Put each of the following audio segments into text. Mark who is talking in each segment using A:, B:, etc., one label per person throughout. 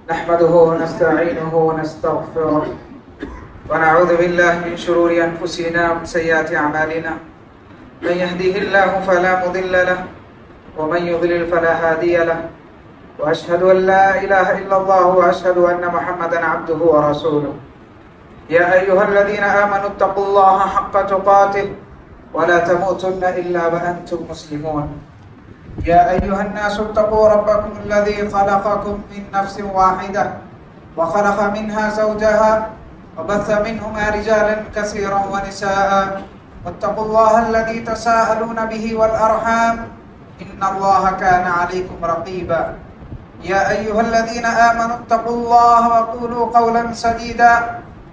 A: نحمده ونستعينه ونستغفره ونعوذ بالله من شرور أنفسنا ومن سيئات أعمالنا من يهده الله فلا مضل له ومن يضلل فلا هادي له وأشهد أن لا إله إلا الله وأشهد أن محمدا عبده ورسوله يا أيها الذين آمنوا اتقوا الله حق تقاته ولا تموتن إلا وأنتم مسلمون يا أيها الناس اتقوا ربكم الذي خلقكم من نفس واحدة وخلق منها زوجها وبث منهما رجالا كثيرا ونساء واتقوا الله الذي تساءلون به والأرحام إن الله كان عليكم رقيبا يا أيها الذين آمنوا اتقوا الله وقولوا قولا سديدا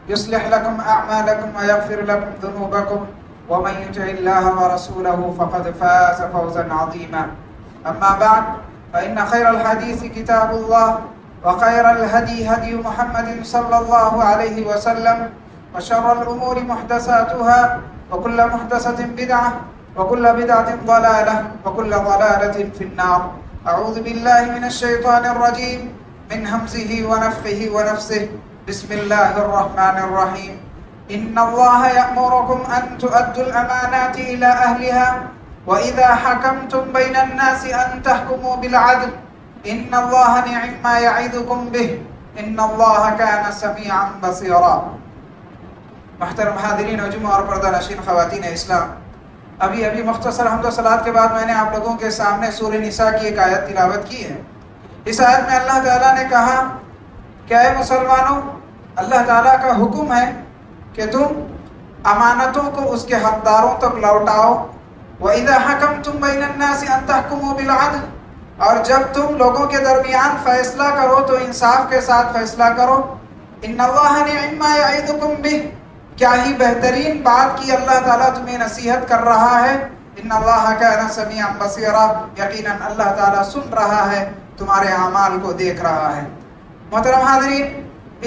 A: يصلح لكم أعمالكم ويغفر لكم ذنوبكم ومن يطع الله ورسوله فقد فاز فوزا عظيما أما بعد فإن خير الحديث كتاب الله وخير الهدي هدي محمد صلى الله عليه وسلم وشر الأمور محدثاتها وكل محدثة بدعة وكل بدعة ضلالة وكل ضلالة في النار. أعوذ بالله من الشيطان الرجيم من همزه ونفخه ونفسه. بسم الله الرحمن الرحيم. إن الله يأمركم أن تؤدوا الأمانات إلى أهلها وإذا حكمتم بين الناس أن تحكموا بالعدل إن الله نعم ما يعظكم به إن الله كان سميعا بصيرا. محترم حاضرین و جمعہ اور پردہ نشین خواتین اسلام، ابھی مختصر حمد و صلوات کے بعد میں نے آپ لوگوں کے سامنے سورہ نساء کی ایک آیت تلاوت کی ہے. اس آیت میں اللہ تعالیٰ نے کہا کہ اے مسلمانوں، اللہ تعالیٰ کا حکم ہے کہ تم امانتوں کو اس کے حقداروں تک لوٹاؤ. وَإِذَا حَكَمْتُمْ بَيْنَ النَّاسِ أَن تَحْكُمُوا بِالْعَدْلِ، اور جب تم لوگوں کے درمیان فیصلہ کرو تو انصاف کے ساتھ فیصلہ کرو. إِنَّ اللَّهَ نِعِمَّ مَا يَعِظُكُم بِهِ، کیا ہی بہترین بات کی اللہ تعالیٰ تمہیں نصیحت کر رہا ہے. إِنَّ اللَّهَ كَانَ سَمِيعًا بَصِيرًا، یقیناً اللہ تعالیٰ سن رہا ہے، تمہارے اعمال کو دیکھ رہا ہے. محترم حاضرین،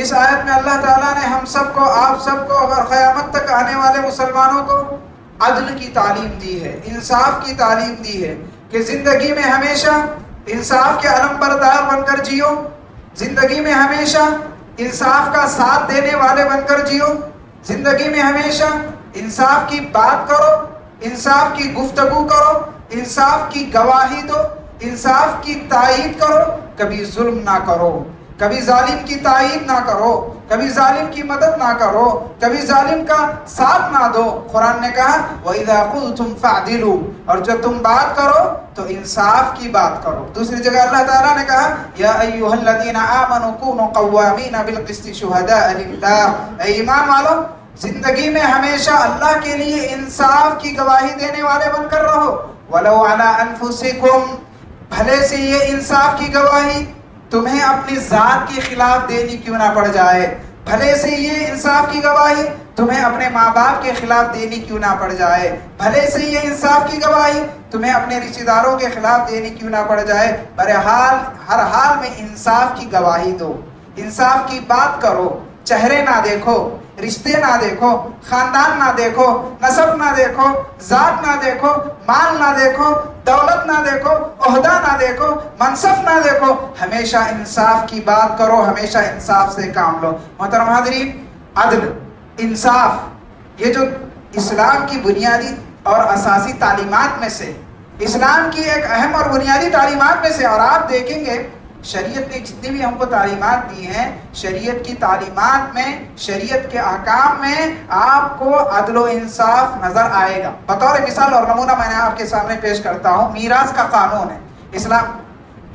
A: اس آیت میں اللہ تعالیٰ نے ہم سب کو، آپ سب کو اور قیامت تک آنے والے مسلمانوں کو عدل کی تعلیم دی ہے، انصاف کی تعلیم دی ہے کہ زندگی میں ہمیشہ انصاف کے علمبردار بن کر جیو، زندگی میں ہمیشہ انصاف کا ساتھ دینے والے بن کر جیو، زندگی میں ہمیشہ انصاف کی بات کرو، انصاف کی گفتگو کرو، انصاف کی گواہی دو، انصاف کی تائید کرو، کبھی ظلم نہ کرو، کبھی ظالم کی تائید نہ کرو، کبھی ظالم کی مدد نہ کرو، کبھی ظالم کا ساتھ نہ دو. قرآن نے کہا وَإِذَا قُلْتُمْ فَعْدِلُوا، اور جب تم بات کرو تو انصاف کی بات کرو. دوسری جگہ اللہ تعالیٰ نے کہا یا ایھا الذین آمنوا کونوا قوامین بالقسط شہداء للہ، اے ایمان والو زندگی میں ہمیشہ اللہ کے لیے انصاف کی گواہی دینے والے بن کر رہو. وَلَوْ عَلَىٰ أَنفُسِكُمْ، بھلے سے یہ انصاف کی گواہی تمہیں اپنی ذات کے خلاف دینی کیوں نہ پڑ جائے، بھلے سے یہ انصاف کی گواہی تمہیں اپنے ماں باپ کے خلاف دینی کیوں نہ پڑ جائے، بھلے سے یہ انصاف کی گواہی تمہیں اپنے رشتہ داروں کے خلاف دینی کیوں نہ پڑ جائے. بہرحال ہر حال میں انصاف کی گواہی دو، انصاف کی بات کرو، چہرے نہ دیکھو، رشتے نہ دیکھو، خاندان نہ دیکھو، نسب نہ دیکھو، ذات نہ دیکھو، مال نہ دیکھو، دولت نہ دیکھو، عہدہ نہ دیکھو، منصب نہ دیکھو، ہمیشہ انصاف کی بات کرو، ہمیشہ انصاف سے کام لو. محترم حاضرین، عدل، انصاف، یہ جو اسلام کی بنیادی اور اساسی تعلیمات میں سے، اسلام کی ایک اہم اور بنیادی تعلیمات میں سے، اور آپ دیکھیں گے شریعت نے جتنی بھی ہم کو تعلیمات دی ہیں، شریعت کی تعلیمات میں، شریعت کے احکام میں آپ کو عدل و انصاف نظر آئے گا. بطور مثال اور نمونہ میں نے آپ کے سامنے پیش کرتا ہوں. میراث کا قانون ہے، اسلام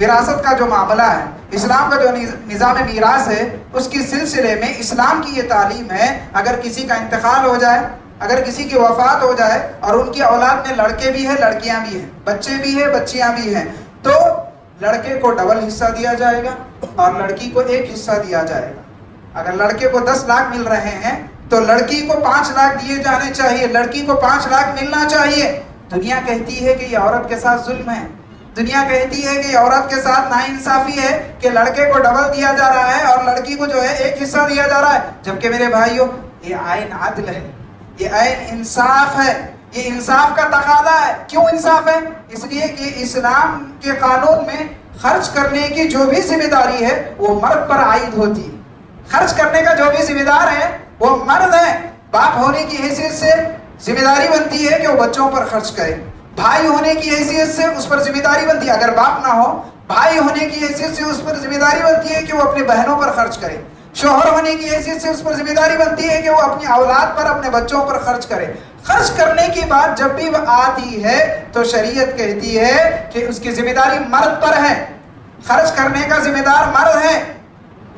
A: وراثت کا جو معاملہ ہے، اسلام کا جو نظام میراث ہے، اس کے سلسلے میں اسلام کی یہ تعلیم ہے اگر کسی کا انتقال ہو جائے، اگر کسی کی وفات ہو جائے اور ان کی اولاد میں لڑکے بھی ہیں، لڑکیاں بھی ہیں، بچے بھی ہیں، بچیاں بھی ہیں، تو لڑکے کو ڈبل حصہ دیا جائے گا اور لڑکی کو ایک حصہ دیا جائے گا. اگر لڑکے کو 10 لاکھ مل رہے ہیں تو لڑکی کو 5 لاکھ دیے جانے چاہیے، لڑکی کو 5 لاکھ ملنا چاہیے. دنیا کہتی ہے کہ یہ عورت کے ساتھ ظلم ہے، دنیا کہتی ہے کہ یہ عورت کے ساتھ ناانصافی ہے کہ لڑکے کو ڈبل دیا جا رہا ہے اور لڑکی کو جو ہے ایک حصہ دیا جا رہا ہے. جبکہ میرے بھائیوں، یہ عین عدل ہے، یہ عین انصاف ہے، یہ انصاف کا تقاضا ہے. کیوں انصاف ہے؟ اس لیے کہ اسلام کے قانون میں خرچ کرنے کی جو بھی ذمہ داری ہے وہ مرد پر عائد ہوتی ہے. خرچ کرنے کا جو بھی ذمہ دار ہے وہ مرد ہے. باپ ہونے کی حیثیت سے ذمہ داری بنتی ہے کہ وہ بچوں پر خرچ کرے. بھائی ہونے کی حیثیت سے اس پر ذمہ داری بنتی ہے, اگر باپ نہ ہو بھائی ہونے کی حیثیت سے اس پر ذمہ داری بنتی ہے کہ وہ اپنی بہنوں پر خرچ کرے. شوہر ہونے کی حیثیت سے اس پر ذمہ داری بنتی ہے کہ وہ اپنی اولاد پر, اپنے بچوں پر خرچ کرے. خرچ کرنے کی بات جب بھی آتی ہے تو شریعت کہتی ہے کہ اس کی ذمہ داری مرد پر ہے. خرچ کرنے کا ذمہ دار مرد ہے.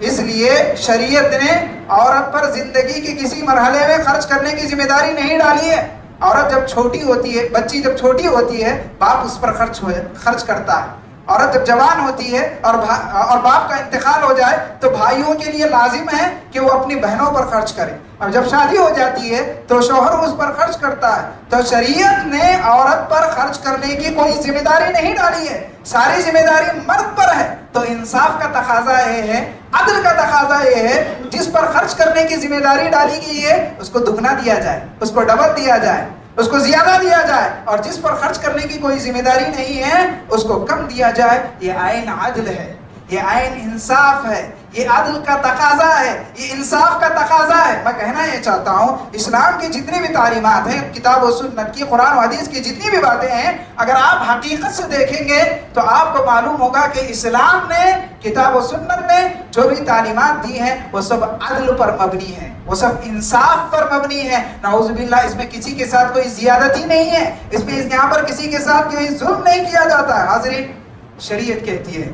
A: اس لیے شریعت نے عورت پر زندگی کے کسی مرحلے میں خرچ کرنے کی ذمہ داری نہیں ڈالی ہے. عورت جب چھوٹی ہوتی ہے, بچی جب چھوٹی ہوتی ہے, باپ اس پر خرچ کرتا ہے. عورت جب جوان ہوتی ہے اور باپ کا انتقال ہو جائے تو بھائیوں کے لیے لازم ہے کہ وہ اپنی بہنوں پر خرچ کرے. اور جب شادی ہو جاتی ہے تو شوہر اس پر خرچ کرتا ہے. تو شریعت نے عورت پر خرچ کرنے کی کوئی ذمہ داری نہیں ڈالی ہے, ساری ذمہ داری مرد پر ہے. تو انصاف کا تقاضا یہ ہے, عدل کا تقاضا یہ ہے, جس پر خرچ کرنے کی ذمہ داری ڈالی گئی ہے اس کو دگنا دیا جائے, اس کو ڈبل دیا جائے, اس کو زیادہ دیا جائے, اور جس پر خرچ کرنے کی کوئی ذمہ داری نہیں ہے اس کو کم دیا جائے. یہ عین عدل ہے, یہ عین انصاف ہے, یہ عدل کا تقاضا ہے, یہ انصاف کا تقاضا ہے. میں کہنا یہ چاہتا ہوں اسلام کی جتنی بھی تعلیمات ہیں, کتاب و سنت کی, قرآن و حدیث کی جتنی بھی باتیں ہیں, اگر آپ حقیقت سے دیکھیں گے تو آپ کو معلوم ہوگا کہ اسلام نے کتاب و سنت میں جو بھی تعلیمات دی ہیں وہ سب عدل پر مبنی ہیں, وہ سب انصاف پر مبنی ہے. نعوذ باللہ اس میں کسی کے ساتھ کوئی زیادتی نہیں ہے, اس میں یہاں پر کسی کے ساتھ کوئی ظلم نہیں کیا جاتا ہے. حاضرین, شریعت کہتی ہے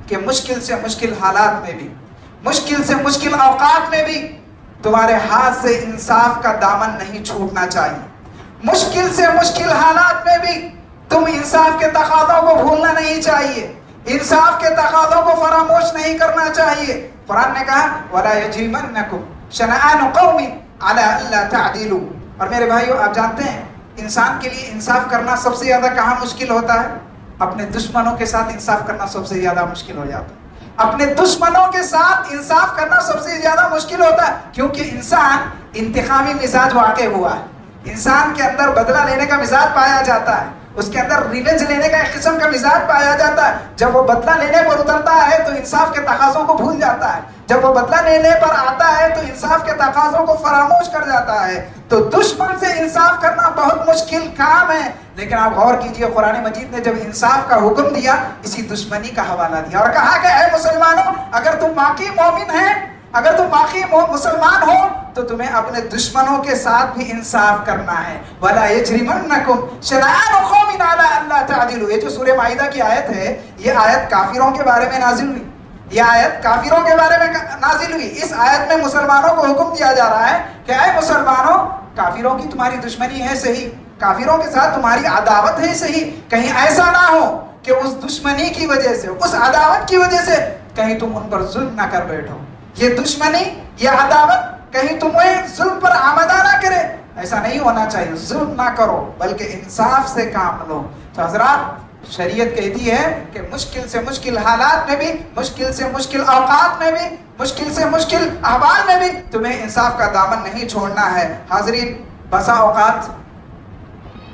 A: کہ مشکل سے مشکل حالات میں بھی, مشکل سے مشکل اوقات میں بھی تمہارے ہاتھ سے انصاف کا دامن نہیں چھوٹنا چاہیے. مشکل سے مشکل حالات میں بھی تم انصاف کے تقاضوں کو بھولنا نہیں چاہیے, انصاف کے تقاضوں کو فراموش نہیں کرنا چاہیے. قرآن نے کہا وَلَا يَجْرِمَنَّكُمْ شَنَآنُ قَوْمٍ عَلَىٰ أَلَّا تَعْدِلُوا. اور میرے بھائیو, آپ جانتے ہیں انسان کے لیے انصاف کرنا سب سے زیادہ کہاں مشکل ہوتا ہے؟ اپنے دشمنوں کے ساتھ انصاف کرنا سب سے زیادہ مشکل ہو جاتا ہے. اپنے دشمنوں کے ساتھ انصاف کرنا سب سے زیادہ مشکل ہوتا ہے, کیونکہ انسان انتقامی مزاج واقع ہوا ہے. انسان کے اندر بدلہ لینے کا مزاج پایا جاتا ہے, اس کے اندر ریونج لینے کا ایک قسم کا مزاج پایا جاتا ہے. جب وہ بدلہ لینے پر اترتا ہے تو انصاف کے تقاضوں کو بھول جاتا ہے, جب وہ بدلہ لینے پر آتا ہے تو انصاف کے تقاضوں کو فراموش کر جاتا ہے. تو دشمن سے انصاف کرنا بہت مشکل کام ہے. لیکن آپ غور کیجئے, قرآن مجید نے جب انصاف کا حکم دیا اسی دشمنی کا حوالہ دیا اور کہا کہ اے مسلمانوں, اگر تم واقعی مومن ہیں, اگر تم واقعی مسلمان ہو تو تمہیں اپنے دشمنوں کے ساتھ بھی انصاف کرنا ہے. وَلَا يَجْرِمَنَّكُمْ شَنَآنُ قَوْمٍ عَلَىٰ أَلَّا تَعْدِلُوا. یہ جو سورہ مائدہ کی آیت ہے, یہ آیت کافروں کے بارے میں نازل ہوئی, یہ آیت کافروں کے بارے میں نازل ہوئی. اس آیت میں مسلمانوں کو حکم دیا جا رہا ہے کہ اے مسلمانوں, کافروں کی تمہاری دشمنی ہے صحیح, کافروں کے ساتھ تمہاری عداوت ہے صحیح, کہیں ایسا نہ ہو کہ اس دشمنی کی وجہ سے, اس عداوت کی وجہ سے کہیں تم ان پر ظلم نہ کر بیٹھو. یہ دشمنی, یہ عداوت کہیں تمہیں ظلم پر آمادہ نہ کرے. ایسا نہیں ہونا چاہیے, ظلم نہ کرو بلکہ انصاف سے کام لو. تو حضرات, شریعت کہتی ہے کہ مشکل سے مشکل حالات میں بھی, مشکل سے مشکل اوقات میں بھی, مشکل سے مشکل احوال میں بھی تمہیں انصاف کا دامن نہیں چھوڑنا ہے. حاضرین, بسا اوقات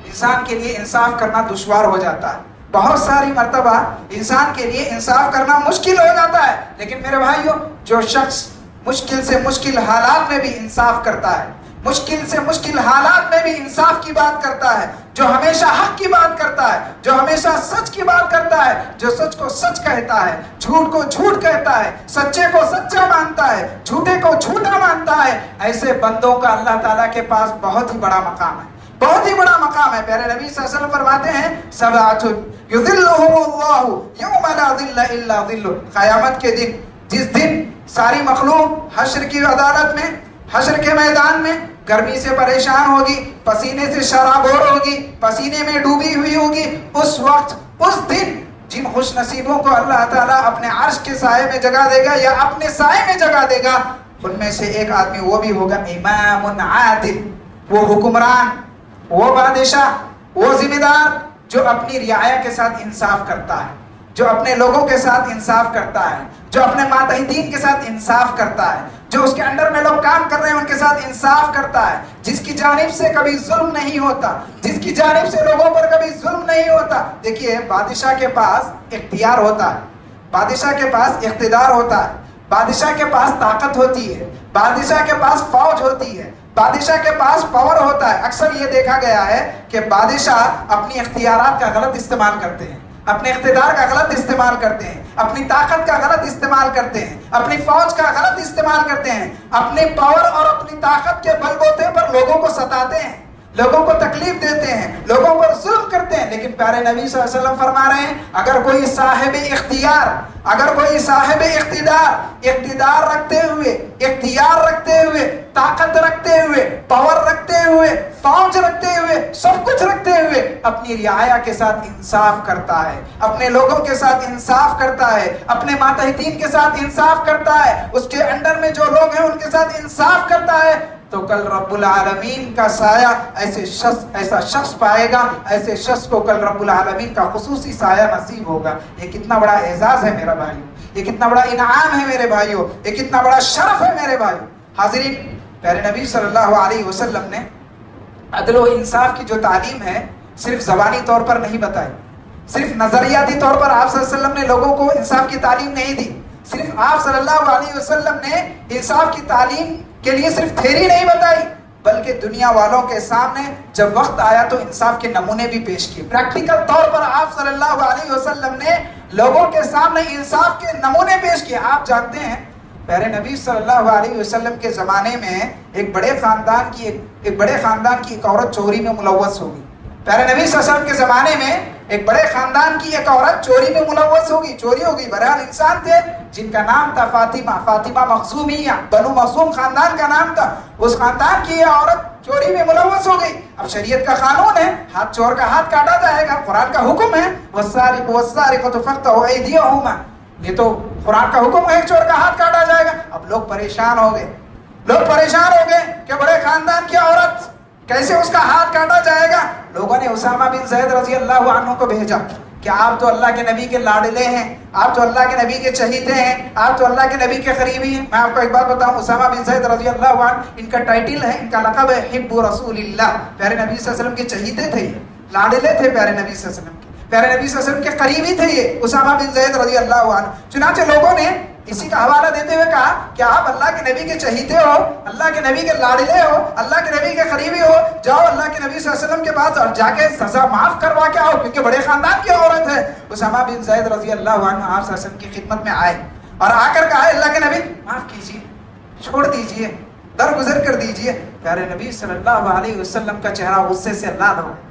A: انسان کے لیے انصاف کرنا دشوار ہو جاتا ہے, بہت ساری مرتبہ انسان کے لیے انصاف کرنا مشکل ہو جاتا ہے. لیکن میرے بھائیوں, جو شخص مشکل سے مشکل حالات میں بھی انصاف کرتا ہے, مشکل سے مشکل حالات میں بھی انصاف کی بات کرتا ہے, جو ہمیشہ حق کی بات کرتا ہے, جو ہمیشہ سچ کی بات کرتا ہے, جو سچ کو سچ کہتا ہے, جھوٹ کو جھوٹ کہتا ہے, سچے کو سچا مانتا ہے, جھوٹے کو جھوٹا مانتا ہے, ایسے بندوں کا اللہ تعالیٰ کے پاس بہت ہی بڑا مقام ہے, بہت ہی بڑا مقام ہے. پیارے نبی صلی اللہ علیہ وسلم فرماتے ہیں سبعۃ یظلھم اللہ یوم لا ظل الا ظلہ. قیامت کے دن, جس دن ساری مخلوق حشر کی عدالت میں, حشر کے میدان میں گرمی سے پریشان ہوگی, پسینے سے شرابور ہوگی, پسینے میں ڈوبی ہوئی ہوگی, اس وقت, اس دن جن خوش نصیبوں کو اللہ تعالیٰ اپنے عرش کے سائے میں جگہ دے گا یا اپنے سائے میں جگہ دے گا, ان میں سے ایک آدمی وہ بھی ہوگا امام عادل, وہ حکمران, وہ بادشاہ, وہ ذمہ دار جو اپنی رعایا کے ساتھ انصاف کرتا ہے, جو اپنے لوگوں کے ساتھ انصاف کرتا ہے, جو اپنے ماتحتین کے ساتھ انصاف کرتا ہے, جو اس کے انڈر میں لوگ کام کر رہے ہیں ان کے ساتھ انصاف کرتا ہے، جس کی جانب سے کبھی ظلم نہیں ہوتا، جس کی جانب سے لوگوں پر کبھی ظلم نہیں ہوتا۔ دیکھیے بادشاہ کے پاس اختیار ہوتا ہے، بادشاہ کے پاس اقتدار ہوتا ہے، بادشاہ کے پاس طاقت ہوتی ہے، بادشاہ کے پاس فوج ہوتی ہے، بادشاہ کے پاس پاور ہوتا ہے۔ اکثر یہ دیکھا گیا ہے کہ بادشاہ اپنی اختیارات کا غلط استعمال کرتے ہیں، اپنے اقتدار کا غلط استعمال کرتے ہیں، اپنی طاقت کا غلط استعمال کرتے ہیں، اپنی فوج کا غلط استعمال کرتے ہیں، اپنی پاور اور اپنی طاقت کے بل بوتے پر لوگوں کو ستاتے ہیں، لوگوں کو تکلیف دیتے ہیں، لوگوں پر ظلم کرتے ہیں۔ لیکن پیارے نبی صلی اللہ علیہ وسلم فرما رہے ہیں اگر کوئی صاحب اختیار، اگر کوئی صاحب اقتدار رکھتے ہوئے، اختیار رکھتے ہوئے، طاقت رکھتے ہوئے، پاور رکھتے ہوئے، فوج رکھتے ہوئے، سب کچھ رکھتے ہوئے اپنی رعایا کے ساتھ انصاف کرتا ہے، اپنے لوگوں کے ساتھ انصاف کرتا ہے، اپنے ماتحتین کے ساتھ انصاف کرتا ہے، اس کے انڈر میں جو لوگ ہیں ان کے ساتھ انصاف کرتا ہے، تو کل رب العالمین کا سایہ ایسا شخص پائے گا، ایسے شخص کو کل رب العالمین کا خصوصی سایہ نصیب ہوگا۔ یہ کتنا بڑا اعزاز ہے میرا بھائیو، یہ کتنا بڑا انعام ہے میرے بھائیو، یہ کتنا بڑا شرف ہے میرے بھائیو۔ حاضرین، پیارے نبی صلی اللہ علیہ وسلم نے عدل و انصاف کی جو تعلیم ہے صرف زبانی طور پر نہیں بتائی، صرف نظریاتی طور پر آپ صلی اللہ علیہ وسلم نے لوگوں کو انصاف کی تعلیم نہیں دی، صرف آپ صلی اللہ علیہ وسلم نے انصاف کی تعلیم کے لیے صرف تھیری نہیں بتائی، بلکہ دنیا والوں کے سامنے جب وقت آیا تو انصاف کے نمونے بھی پیش کیے۔ پریکٹیکل طور پر آپ صلی اللہ علیہ وسلم نے لوگوں کے سامنے انصاف کے نمونے پیش کیے۔ آپ جانتے ہیں پیارے نبی صلی اللہ علیہ وسلم کے زمانے میں ایک بڑے خاندان کی ایک عورت چوری میں ملوث ہوگی۔ پیارے نبی صلی اللہ علیہ وسلم کے زمانے میں ایک بڑے خاندان کی ایک عورت چوری میں ملوث ہوگی، چوری ہوگی۔ بہرحال انسان تھے جن کا نام تھا فاطمہ مخزومیہ، بنو مخزوم خاندان کا نام تھا۔ اس خاندان کی یہ عورت چوری میں ملوث ہو گئی۔ اب شریعت کا قانون ہے، ہاتھ چور کا ہاتھ کاٹا جائے گا، قرآن کا حکم ہے والسارق والسارقۃ فاقطعوا ایدیہما، یہ تو قرآن کا حکم ہے، چور کا ہاتھ کاٹا جائے گا۔ اب لوگ پریشان ہو گئے کہ بڑے خاندان کی عورت کیسے اس کا ہاتھ کاٹا جائے گا۔ لوگوں نے اسامہ بن زید رضی اللہ عنہ کو بھیجا کہ آپ تو اللہ کے نبی کے لاڈلے ہیں، آپ تو اللہ کے نبی کے چہیتے ہیں، آپ تو اللہ کے نبی کے قریبی ہیں۔ میں آپ کو ایک بات بتاؤں، اسامہ بن زید رضی اللہ عنہ ان کا ٹائٹل ہے، ان کا لقب ہے حب رسول اللہ، پیارے نبی صلی اللہ علیہ وسلم کے چہیتے تھے، یہ لاڈلے تھے پیارے نبی صلی اللہ علیہ وسلم کے، پیارے نبی صلی اللہ علیہ وسلم کے قریبی تھے یہ اسامہ بن زید رضی اللہ عنہ۔ چنانچہ لوگوں نے اسی کا حوالہ دیتے ہوئے کہا کہ آپ اللہ کے نبی کے چہیتے ہو، اللہ کے نبی کے لاڈلے ہو، اللہ کے نبی کے قریبی ہو، جاؤ اللہ کے نبی صلی اللہ علیہ وسلم کے پاس اور جا کے سزا معاف کروا کے آؤ، کیونکہ بڑے خاندان کی عورت ہے۔ اسامہ بن زید رضی اللہ عنہ آپ صلی اللہ علیہ وسلم کی خدمت میں آئے اور آ کر کہا اللہ کے نبی معاف کیجیے، چھوڑ دیجیے، درگزر کر دیجیے۔ پیارے نبی صلی اللہ علیہ وسلم کا چہرہ غصے سے لال ہو گیا،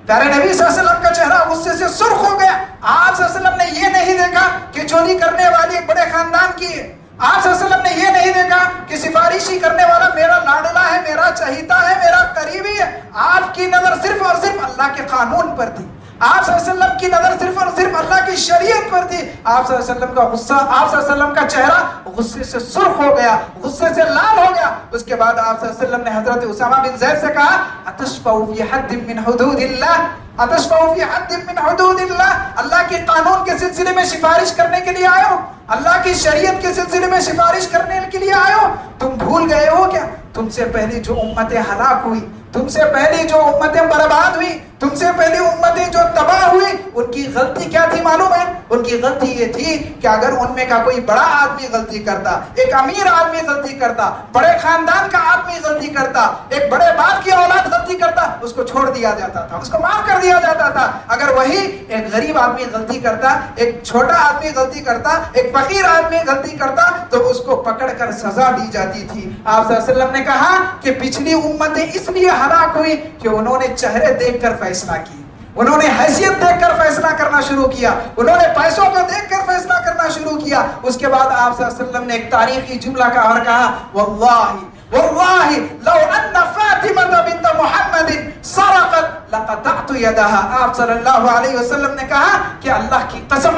A: پیارے نبی صلی اللہ علیہ وسلم کا چہرہ غصے سے سرخ ہو گیا۔ آپ صلی اللہ علیہ وسلم نے یہ نہیں دیکھا کہ چوری کرنے والی ایک بڑے خاندان کی ہے، آپ صلی اللہ علیہ وسلم نے یہ نہیں دیکھا کہ سفارشی کرنے والا میرا لاڈلا ہے، میرا چہیتا ہے، میرا قریبی ہے۔ آپ کی نظر صرف اور صرف اللہ کے قانون پر تھی، آپ صلی اللہ علیہ وسلم کی نظر صرف اور صرف اللہ کی شریعت پر تھی۔ آپ صلی اللہ علیہ وسلم کا غصہ، آپ صلی اللہ علیہ وسلم کا چہرہ غصے سے سرخ ہو گیا، غصے سے لال ہو گیا۔ اس کے بعد آپ صلی اللہ علیہ وسلم نے حضرت اسامہ بن زید سے کہا اتشفع فی حد من حدود اللہ، اتشفع فی حد من حدود اللہ، اللہ کے قانون کے سلسلے میں سفارش کرنے کے لیے آئے ہو، اللہ کی شریعت کے سلسلے میں سفارش کرنے کے لیے آئے ہو؟ تم بھول گئے ہو کیا تم سے پہلی جو امتیں ہلاک ہوئی، تم سے پہلی جو امتیں برباد ہوئی، تم سے پہلی امتیں جو تباہ ہوئی، ان کی غلطی کیا تھی معلوم ہے؟ ان کی غلطی یہ تھی کہ اگر ان میں کا کوئی بڑا آدمی غلطی کرتا، ایک امیر آدمی غلطی کرتا، بڑے خاندان کا آدمی غلطی کرتا، ایک بڑے باپ کی اولاد غلطی کرتا، اس کو چھوڑ دیا جاتا تھا، اس کو معاف کر دیا جاتا تھا۔ اگر وہی ایک غریب آدمی غلطی کرتا، ایک چھوٹا آدمی غلطی کرتا، ایک فقیر آدمی غلطی کرتا، تو اس کو پکڑ کر سزا دی جاتی تھی۔ آپ صلی اللہ علیہ وسلم نے کہا کہ پچھلی امتیں اس لیے ہلاک ہوئی کہ انہوں نے چہرے دیکھ کر فیصلہ کی، انہوں نے حیثیت دیکھ کر فیصلہ کرنا شروع کیا، انہوں نے پیسوں کو دیکھ کر فیصلہ کرنا شروع کیا۔ اس کے بعد آپ صلی اللہ علیہ وسلم نے ایک تاریخی جملہ کہا اور کہا واللہ لو ان فاطمہ بنت محمد سرقت لقطعت یدها۔ آپ صلی اللہ علیہ وسلم نے کہا کہ اللہ کی قسم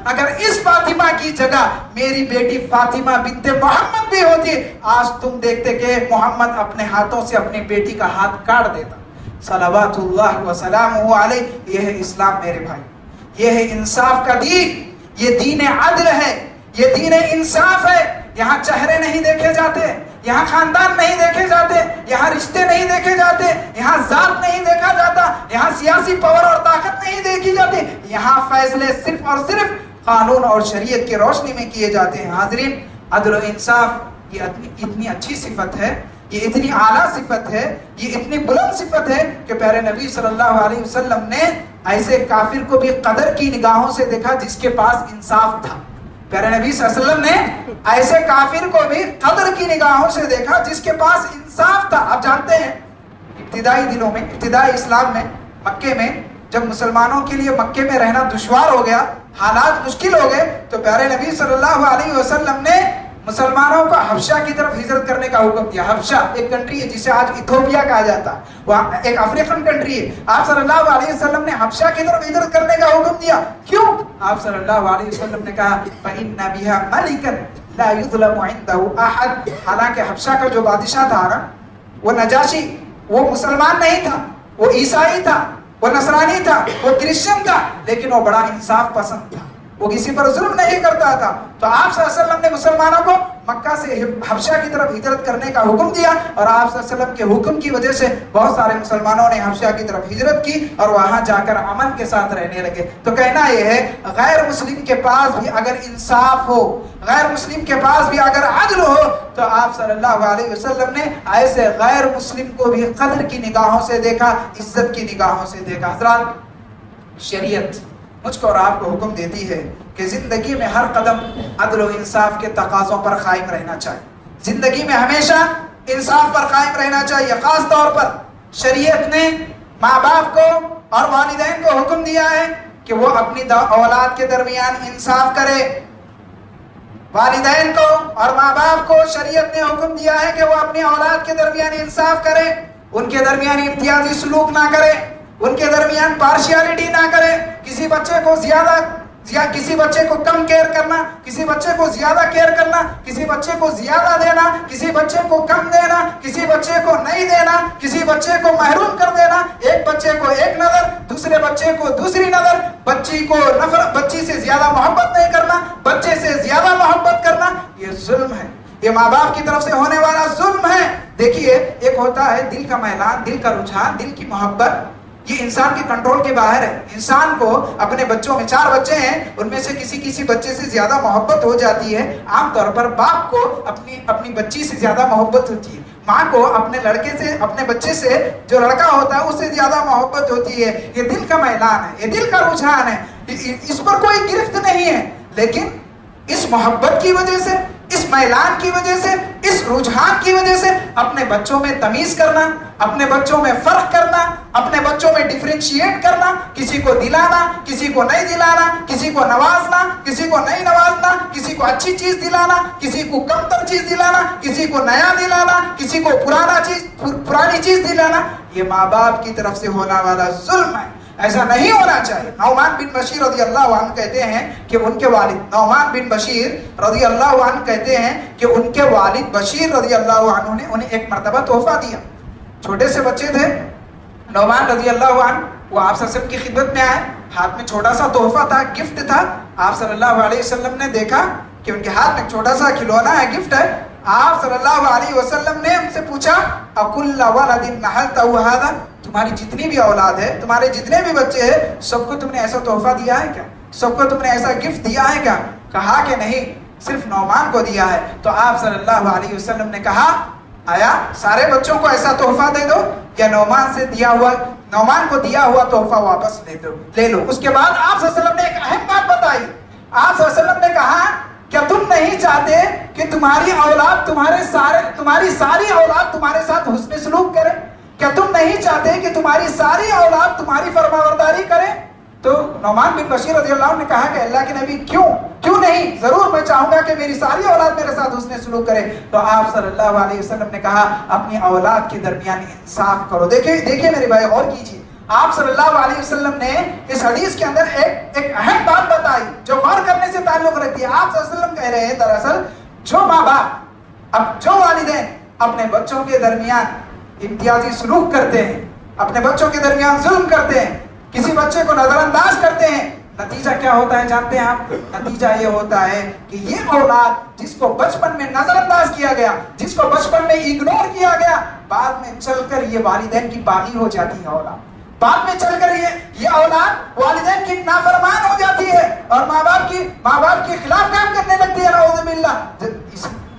A: اگر اس فاطمہ کی جگہ میری بیٹی فاطمہ بنت محمد بھی ہوتی، آج تم دیکھتے کہ محمد اپنے ہاتھوں سے اپنی بیٹی کا ہاتھ کاٹ دیتا۔ صلوات اللہ وسلامہ علیہ۔ یہ ہے اسلام میرے بھائی، یہ ہے انصاف کا دین، یہ دین عدل ہے، یہ دین انصاف ہے، یہاں چہرے نہیں دیکھے جاتے، یہاں خاندان نہیں دیکھے جاتے، یہاں رشتے نہیں دیکھے جاتے، یہاں ذات نہیں دیکھا جاتا، یہاں سیاسی پاور اور طاقت نہیں دیکھی جاتی، یہاں فیصلے صرف اور صرف قانون اور شریعت کی روشنی میں کیے جاتے ہیں۔ حاضرین، عدل و انصاف یہ اتنی اچھی صفت ہے، یہ اتنی اعلیٰ صفت ہے، یہ اتنی بلند صفت ہے کہ پیارے نبی صلی اللہ علیہ وسلم نے ایسے کافر کو بھی قدر کی نگاہوں سے دیکھا جس کے پاس انصاف تھا۔ پیارے نبی صلی اللہ علیہ وسلم نے ایسے کافر کو بھی قدر کی نگاہوں سے دیکھا جس کے پاس انصاف تھا۔ آپ جانتے ہیں ابتدائی دنوں میں، ابتدائی اسلام میں، مکے میں جب مسلمانوں کے لیے مکے میں رہنا دشوار ہو گیا، حالات مشکل ہو گئے، تو پیارے نبی صلی اللہ علیہ وسلم نے مسلمانوں کو حبشہ کی طرف ہجرت کرنے کا حکم دیا۔ حبشہ ایک کنٹری ہے جسے آج ایتھوپیا کہا جاتا ہے، وہ ایک افریقن کنٹری ہے۔ آپ صلی اللہ علیہ وسلم نے حبشہ کی طرف ہجرت کرنے کا حکم دیا۔ کیوں؟ آپ صلی اللہ علیہ وسلم نے کہا فَإِنَّ بِهَا مَلِكًا لَا يُظْلَمُ عِنْدَهُ أَحَدٌ۔ حالانکہ حبشہ کا جو بادشاہ تھا نا، وہ نجاشی، وہ مسلمان نہیں تھا، وہ عیسائی تھا، وہ نصرانی تھا، وہ کرسچن تھا، لیکن وہ بڑا انصاف پسند تھا، وہ کسی پر ظلم نہیں کرتا تھا۔ تو آپ صلی اللہ علیہ وسلم نے مسلمانوں کو مکہ سے حبشہ کی طرف ہجرت کرنے کا حکم دیا، اور آپ صلی اللہ علیہ وسلم کے حکم کی وجہ سے بہت سارے مسلمانوں نے حبشہ کی طرف ہجرت کی اور وہاں جا کر امن کے ساتھ رہنے لگے۔ تو کہنا یہ ہے، غیر مسلم کے پاس بھی اگر انصاف ہو، غیر مسلم کے پاس بھی اگر عدل ہو، تو آپ صلی اللہ علیہ وسلم نے ایسے غیر مسلم کو بھی قدر کی نگاہوں سے دیکھا، عزت کی نگاہوں سے دیکھا۔ حضرات، شریعت مجھ کو اور آپ کو حکم دیتی ہے کہ زندگی میں ہر قدم عدل و انصاف کے تقاضوں پر قائم رہنا چاہیے۔ زندگی میں ہمیشہ انصاف پر قائم رہنا چاہیے۔ خاص طور پر شریعت نے ماں باپ کو اور والدین کو حکم دیا ہے کہ وہ اپنی اولاد کے درمیان انصاف کرے۔ والدین کو اور ماں باپ کو شریعت نے حکم دیا ہے کہ وہ اپنی اولاد کے درمیان انصاف کرے، ان کے درمیان امتیازی سلوک نہ کرے، ان کے درمیان پارشیالٹی نہ کرے، کسی بچے کو کسی بچے کو کم کیئر کرنا، کسی بچے کو زیادہ کیئر کرنا، کسی بچے کو زیادہ دینا، کسی بچے کو کم دینا، کسی بچے کو نہیں دینا، کسی بچے کو محروم کر دینا، ایک بچے کو ایک نظر، دوسرے بچے کو دوسری نظر، بچی سے زیادہ محبت نہیں کرنا، بچے سے زیادہ محبت کرنا، یہ ظلم ہے، یہ ماں باپ کی طرف سے ہونے والا ظلم ہے۔ دیکھیے، ایک ہوتا ہے دل کا میلان، دل کا رجحان، دل کی محبت، یہ انسان کے کنٹرول کے باہر ہے۔ انسان کو اپنے بچوں میں 4 بچے ہیں، ان میں سے کسی بچے سے زیادہ محبت ہو جاتی ہے۔ عام طور پر باپ کو اپنی بچی سے زیادہ محبت ہوتی ہے، ماں کو اپنے بچے سے جو لڑکا ہوتا ہے اس سے زیادہ محبت ہوتی ہے۔ یہ دل کا میلان ہے، یہ دل کا رجحان ہے، اس پر کوئی گرفت نہیں ہے، لیکن اس محبت کی وجہ سے، اس میلان کی وجہ سے، اس رجحان کی وجہ سے اپنے بچوں میں تمیز کرنا، اپنے بچوں میں فرق کرنا، اپنے بچوں میں ڈیفرینشیٹ کرنا، کسی کو دلانا، کسی کو نہیں دلانا، کسی کو نوازنا، کسی کو نہیں نوازنا، کسی کو اچھی چیز دلانا، کسی کو کم تر چیز دلانا، کسی کو نیا دلانا، کسی کو پرانی چیز دلانا، یہ ماں باپ کی طرف سے ہونے والا ظلم ہے۔ ایسا نہیں ہونا چاہیے۔ نعمان بن بشیر رضی اللہ عنہ کہتے ہیں کہ ان کے والد نعمان بن بشیر رضی اللہ عنہ کہتے ہیں کہ ان کے والد بشیر رضی اللہ عنہ نے انہیں ایک مرتبہ تحفہ دیا۔ چھوٹے سے بچے تھے نعمان رضی اللہ عنہ، وہ آپ صلی اللہ علیہ وسلم کی خدمت میں آئے، ہاتھ میں چھوٹا سا تحفہ تھا، گفٹ تھا۔ آپ صلی اللہ علیہ وسلم نے دیکھا کہ ان کے ہاتھ میں چھوٹا سا کھلونا ہے، گفٹ ہے۔ آپ صلی اللہ علیہ وسلم نے ان سے پوچھا اکل ولد نحلتہ ھذا، تمہاری جتنی بھی اولاد ہے، تمہارے جتنے بھی بچے ہیں، سب کو تم نے ایسا تحفہ دیا ہے کیا؟ سب کو تم نے ایسا گفٹ دیا ہے کیا؟ کہا کہ نہیں، صرف نعمان کو دیا ہے۔ تو آپ صلی اللہ علیہ وسلم نے کہا آیا سارے بچوں کو ایسا تحفہ دے دو یا نعمان کو دیا ہوا تحفہ واپس لے لو۔ اس کے بعد آپ صلی اللہ علیہ وسلم نے ایک اہم بات بتائی۔ آپ صلی اللہ علیہ وسلم نے کہا کیا تم نہیں چاہتے کہ تمہاری ساری اولاد تمہارے ساتھ حسن سلوک کرے؟ کیا تم نہیں چاہتے کہ تمہاری ساری اولاد تمہاری فرمانبرداری کرے؟ تو نعمان بن بشیر رضی اللہ عنہ نے کہا کہ اللہ کے نبی کیوں نہیں، ضرور میں چاہوں گا کہ میری ساری اولاد میرے ساتھ حسن سلوک کرے۔ تو آپ صلی اللہ علیہ وسلم نے کہا اپنی اولاد کے درمیان انصاف کرو۔ دیکھیں میرے بھائی، غور کیجیے، آپ صلی اللہ علیہ وسلم نے اس حدیث کے اندر ایک اہم بات بتائی جو غور کرنے سے تعلق رکھتی ہے۔ آپ صلی اللہ علیہ وسلم کہہ رہے ہیں دراصل جو ماں باپ، جو والدین اپنے بچوں کے درمیان امتیازی سلوک کرتے ہیں، اپنے بچوں کے درمیان ظلم کرتے ہیں، کسی بچے کو نظر انداز کرتے ہیں، نتیجہ کیا ہوتا ہے جانتے ہیں آپ؟ نتیجہ یہ ہوتا ہے کہ یہ اولاد جس کو بچپن میں نظر انداز کیا گیا، جس کو بچپن میں اگنور کیا گیا، بعد میں چل کر یہ والدین کی باغی ہو جاتی ہے اولاد، بعد میں چل کر یہ اولاد والدین کی نافرمان ہو جاتی ہے اور ماں باپ کے خلاف کام کرنے لگتی ہے، نعوذ باللہ،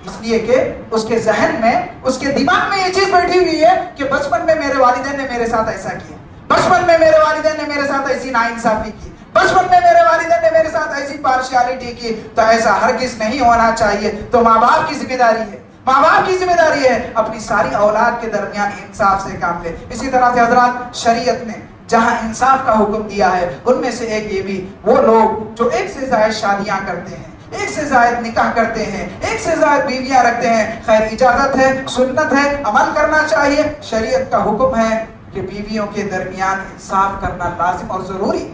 A: اس لیے کہ اس کے ذہن میں، اس کے دماغ میں یہ چیز بیٹھی ہوئی ہے کہ بچپن میں میرے والدین نے میرے ساتھ ایسا کیا، بچپن میں میرے والدین نے میرے ساتھ ایسی ناانصافی کی، بچپن میں میرے والدین نے میرے ساتھ ایسی پارشیالٹی کی، تو ایسا ہرگز نہیں ہونا چاہیے۔ تو ماں باپ کی ذمہ داری ہے، ماں باپ کی ذمہ داری ہے اپنی ساری اولاد کے درمیان انصاف سے کام لے۔ اسی طرح سے حضرات شریعت نے جہاں انصاف کا حکم دیا ہے ان میں سے ایک یہ بھی، وہ لوگ جو ایک سے زائد شادیاں کرتے ہیں، ایک سے زائد نکاح کرتے ہیں، ایک سے زائد بیویاں رکھتے ہیں، خیر اجازت ہے، سنت ہے، عمل کرنا چاہیے۔ شریعت کا حکم ہے کہ بیویوں کے درمیان انصاف کرنا لازم اور ضروری۔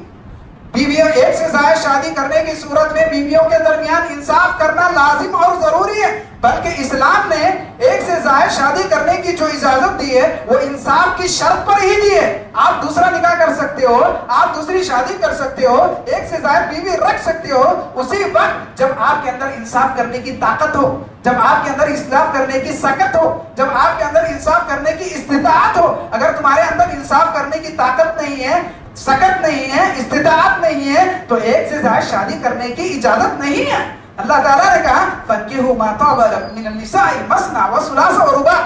A: بیویوں ایک سے زائد شادی کرنے کی صورت میں بیویوں کے درمیان انصاف کرنا لازم اور ضروری ہے، بلکہ اسلام نے ایک سے زائد شادی کرنے کی جو اجازت دی ہے وہ انصاف کی شرط پر ہی دی ہے۔ آپ دوسرا نکاح کر سکتے ہو، آپ دوسری شادی کر سکتے ہو، ایک سے زائد بیوی رکھ سکتے ہو اسی وقت جب آپ کے اندر انصاف کرنے کی طاقت ہو، جب آپ کے اندر انصاف کرنے کی سکت ہو، جب آپ کے اندر انصاف کرنے کی استطاعت ہو۔ اگر تمہارے اندر انصاف کرنے کی طاقت نہیں ہے، سکت نہیں ہے، استطاعت نہیں ہے، تو ایک سے زائد شادی کرنے کی اجازت نہیں ہے۔ اللہ تعالیٰ نے کہا فَانكِحُوا مَا طَابَ لَكُم مِّنَ النِّسَاءِ مَثْنَىٰ وَثُلَاثَ وَرُبَاعَ،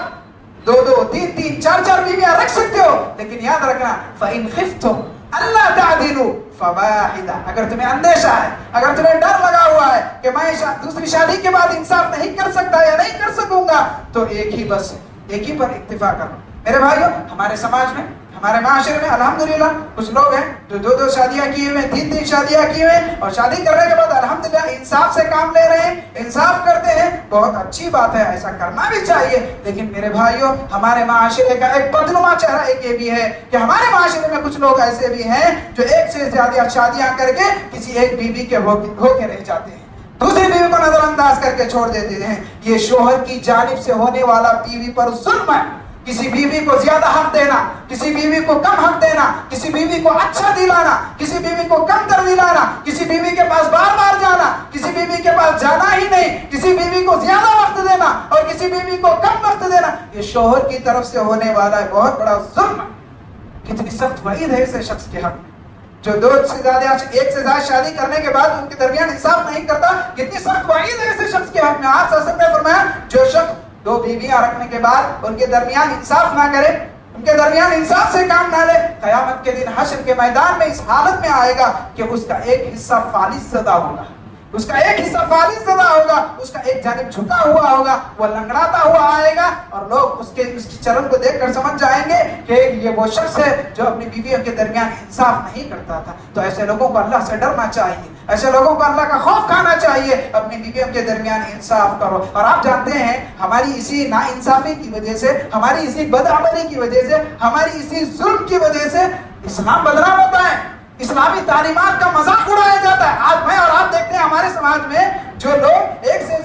A: دو دو تین تین چار چار بیویاں رکھ سکتے ہو، لیکن یاد رکھنا فَإِنْ خِفْتُمْ أَلَّا تَعْدِلُوا فَوَاحِدَةً، اگر تمہیں اندیشہ ہے، اگر تمہیں ڈر لگا ہوا ہے کہ میں دوسری شادی کے بعد انصاف نہیں کر سکتا یا نہیں کر سکوں گا، تو ایک ہی بس ہے، ایک ہی پر اکتفا کرو۔ میرے بھائیوں، ہمارے سماج میں، ہمارے معاشرے میں الحمدللہ کچھ لوگ ہیں جو دو دو شادیاں کیے ہوئے، تین تین شادیاں کیے ہوئے، اور شادی کرنے کے بعد الحمدللہ انصاف سے کام لے رہے ہیں، انصاف کرتے ہیں، بہت اچھی بات ہے، ایسا کرنا بھی چاہیے۔ لیکن میرے بھائیوں، ہمارے معاشرے کا ایک بدنما چہرہ ایک یہ بھی ہے کہ ہمارے معاشرے میں کچھ لوگ ایسے بھی ہیں جو ایک سے زیادہ شادیاں کر کے کسی ایک بیوی کے ہو کے رہ جاتے ہیں، دوسری بیوی کو نظر انداز کر کے چھوڑ دیتے ہیں۔ یہ شوہر کی جانب سے ہونے والا بیوی پر ظلم ہے۔ کسی بیوی کو زیادہ حق دینا، کسی بیوی کو کم حق دینا، کسی بیوی کو اچھا دلانا، کسی بیوی کو کم تر دلانا، کسی بیوی کے پاس بار بار جانا، کسی بیوی کے پاس جانا ہی نہیں، کسی بیوی کو زیادہ وقت دینا اور کسی بیوی کو کم وقت دینا، یہ شوہر کی طرف سے ہونے والا بہت بڑا ظلم ہے۔ کتنی سخت وعید ہے ایسے شخص کے حق میں جو ایک سے زیادہ شادی کرنے کے بعد ان کے درمیان انصاف نہیں کرتا۔ کتنی سخت وعید ہے ایسے شخص کے حق میں۔ آپ صلی اللہ علیہ وسلم نے فرمایا جو شخص دو بیویاں رکھنے کے بعد ان کے درمیان انصاف نہ کرے، ان کے درمیان انصاف سے کام نہ لے، قیامت کے دن حشر کے میدان میں اس حالت میں آئے گا کہ اس کا ایک حصہ فالج زدہ ہوگا، اس کا ایک حصہ فالج زدہ ہوگا، اس کا ایک جانب جھکا ہوا ہوگا، وہ لنگڑاتا ہوا آئے گا، اور لوگ اس کی چلن کو دیکھ کر سمجھ جائیں گے کہ یہ وہ شخص ہے جو اپنی بیویوں کے درمیان انصاف نہیں کرتا تھا۔ تو ایسے لوگوں کو اللہ سے ڈرنا چاہیے، ایسے لوگوں کو اللہ کا خوف کھانا چاہیے، اپنی بیویوں کے درمیان انصاف کرو۔ اور آپ جانتے ہیں ہماری اسی ناانصافی کی وجہ سے، ہماری اسی بدعملی کی وجہ سے، ہماری اسی ظلم کی وجہ سے اسلام بدنام ہوتا ہے، اسلامی تعلیمات کا مذاق اڑایا جاتا ہے۔ آج میں اور آپ دیکھتے ہیں ہمارے سماج میں جو لوگ ایک سے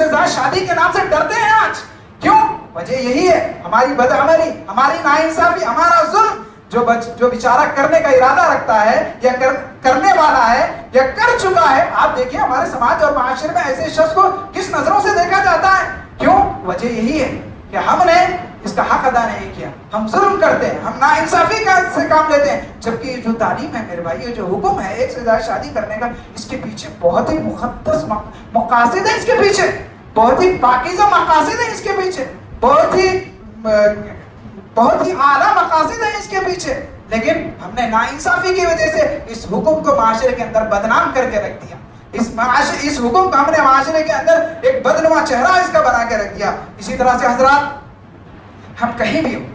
A: زائد شادی کے نام سے ڈرتے ہیں آج، کیوں؟ وجہ یہی ہے ہماری بدعملی، ہماری ناانصافی، ہمارا ظلم۔ جو بیچارہ کرنے کا ارادہ رکھتا ہے یا کرنے والا ہے یا کر چکا ہے، آپ دیکھیں ہمارے سماج اور معاشرے میں ایسے شخص کو کس نظروں سے دیکھا جاتا ہے۔ کیوں؟ وجہ یہی ہے کہ ہم نے اس کا حق ادا نہیں کیا، ہم ظلم کرتے ہیں، ہم ناانصافی سے کام لیتے ہیں۔ جبکہ جو تعلیم ہے میرے بھائی، جو حکم ہے ایک سے زیادہ شادی کرنے کا، اس کے پیچھے بہت ہی مقدس مقاصد ہیں، اس کے پیچھے بہت ہی پاکیزہ مقاصد ہیں، اس کے پیچھے بہت ہی اعلیٰ مقاصد ہیں اس کے پیچھے۔ لیکن ہم نے ناانصافی کی وجہ سے اس حکم کو معاشرے کے اندر بدنام کر کے رکھ دیا، اس حکم کو ہم نے معاشرے کے اندر ایک بدنما چہرہ اس کا بنا کے رکھ دیا۔ اسی طرح سے حضرات، ہم کہیں بھی ہوں،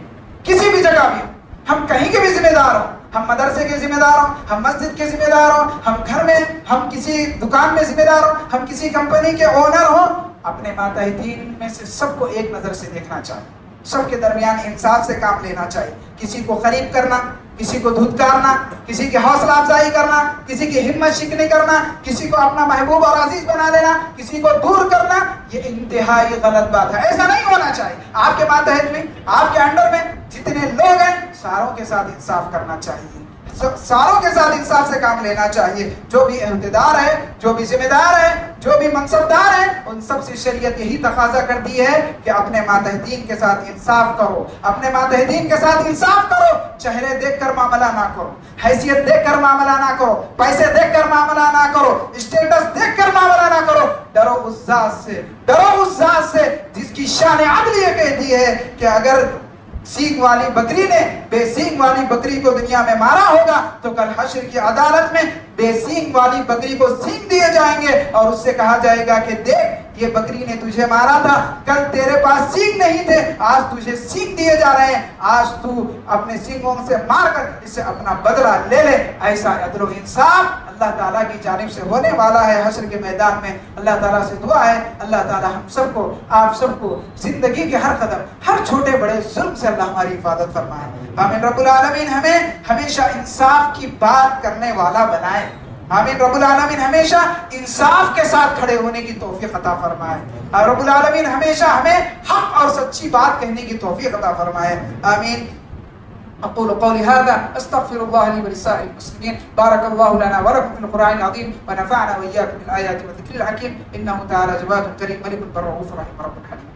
A: کسی بھی جگہ بھی ہوں، ہم کہیں کے بھی ذمہ دار ہوں، ہم مدرسے کے ذمہ دار ہوں، ہم مسجد کے ذمہ دار ہوں، ہم گھر میں، ہم کسی دکان میں ذمہ دار ہوں، ہم کسی کمپنی کے اونر ہوں، اپنے ماتحتین میں سے سب کو ایک نظر سے دیکھنا چاہیے، سب کے درمیان انصاف سے کام لینا چاہیے۔ کسی کو قریب کرنا، کسی کو دھتکارنا، کسی کی حوصلہ افزائی کرنا، کسی کی ہمت شکنی کرنا، کسی کو اپنا محبوب اور عزیز بنا لینا، کسی کو دور کرنا، یہ انتہائی غلط بات ہے، ایسا نہیں ہونا چاہیے۔ آپ کے ماتحت میں، آپ کے انڈر میں جتنے لوگ ہیں، ساروں کے ساتھ انصاف کرنا چاہیے، ساروں کے ساتھ انصاف سے کام لینا چاہیے. جو بھی عہدیدار ہے، جو بھی ذمہ دار ہے، جو بھی منصبدار ہے، ان سب سے شریعت یہی تقاضا کرتی ہے کہ اپنے ماتحتین کے ساتھ انصاف کرو، اپنے ماتحتین کے ساتھ انصاف کرو. چہرے دیکھ کر معاملہ نہ کرو، حیثیت دیکھ کر معاملہ نہ کرو، پیسے دیکھ کر معاملہ نہ کرو، اسٹیٹس دیکھ کر معاملہ نہ کرو. ڈرو اس ذات سے، ڈرو اس ذات سے جس کی شان عدل یہ کہتی ہے کہ اگر سینگ والی بکری نے بے سینگ والی بکری کو دنیا میں مارا ہوگا تو کل حشر کی عدالت میں بے سینگ والی بکری کو سینگ دیے جائیں گے اور اس سے کہا جائے گا کہ دیکھ یہ بکری نے تجھے مارا تھا، کل تیرے پاس سینگ نہیں تھے، آج تجھے سینگ دیے جا رہے ہیں، آج تو اپنے سینگوں سے مار کر اس سے اپنا بدلہ لے لے. ایسا عدل و انصاف اللہ تعالیٰ کی جانب سے ہونے والا ہے حشر کے میدان میں. اللہ تعالیٰ سے دعا ہے اللہ تعالیٰ ہم سب کو، آپ سب کو زندگی کے ہر قدم، ہر چھوٹے بڑے ظلم سے اللہ ہماری حفاظت فرمائے. آمین رب العالمین. ہمیں ہمیشہ انصاف کی بات کرنے والا بنائے. آمین رب العالمین. ہمیشہ انصاف کے ساتھ کھڑے ہونے کی توفیق عطا فرمائے. اور رب العالمین ہمیشہ ہمیں حق اور سچی بات کہنے کی توفیق عطا فرمائے. آمین. اقول قولي هذا استغفر الله لي ولسائر المسلمين. بارك الله لنا ولكم في القرآن العظيم ونفعنا واياكم بالايات والذكر الحكيم. انه تعالى جواد كريم ملك بر رؤوف رحيم رب حليم.